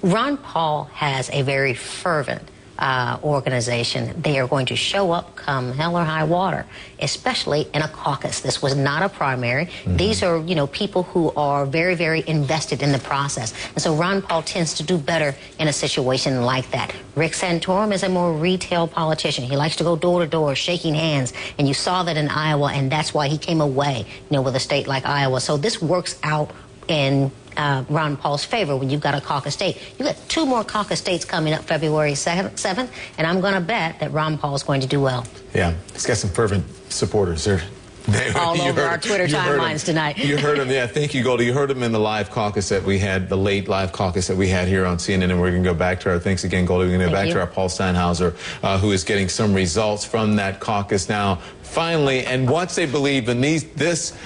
Ron Paul has a very fervent organization. They are going to show up come hell or high water, especially in a caucus. This was not a primary. These are, people who are very, very invested in the process. And so Ron Paul tends to do better in a situation like that. Rick Santorum is a more retail politician. He likes to go door to door, shaking hands. And you saw that in Iowa, and that's why he came away, with a state like Iowa. So this works out in Ron Paul's favor when you've got a caucus state. You've got 2 more caucus states coming up February 7th, and I'm going to bet that Ron Paul is going to do well. Yeah, he's got some fervent supporters. All over our Twitter timelines tonight. You heard him, yeah. Thank you, Goldie. You heard him in the live caucus that we had, the late live caucus that we had here on CNN, and we're going to go back to our, thanks again, Goldie. We're going to go back to our Paul Steinhauser, who is getting some results from that caucus now, finally. And once they believe in this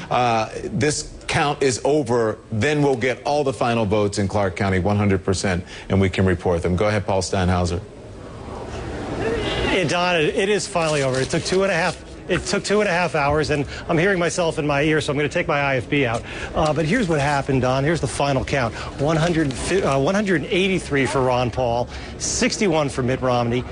count is over, then we'll get all the final votes in Clark County, 100%, and we can report them. Go ahead, Paul Steinhauser. Yeah, Don, it is finally over. It took 2.5 hours, and I'm hearing myself in my ear, so I'm going to take my IFB out. But here's what happened, Don. Here's the final count. 183 for Ron Paul, 61 for Mitt Romney,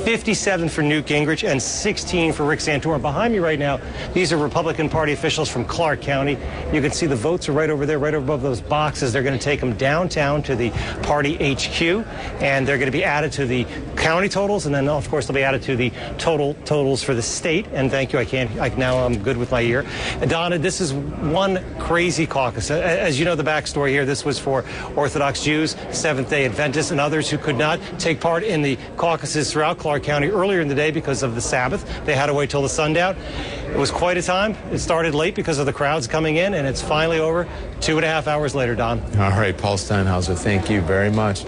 57 for Newt Gingrich, and 16 for Rick Santorum. Behind me right now, these are Republican Party officials from Clark County. You can see the votes are right over there, right above those boxes. They're going to take them downtown to the party HQ, and they're going to be added to the county totals, and then, of course, they'll be added to the totals for the state. And thank you. Now I'm good with my ear. Donna, this is one crazy caucus. As you know, the backstory here, this was for Orthodox Jews, Seventh-day Adventists, and others who could not take part in the caucuses throughout Clark County earlier in the day because of the Sabbath. They had to wait till the sundown. It was quite a time. It started late because of the crowds coming in, and it's finally over 2.5 hours later, Don. All right, Paul Steinhauser, thank you very much.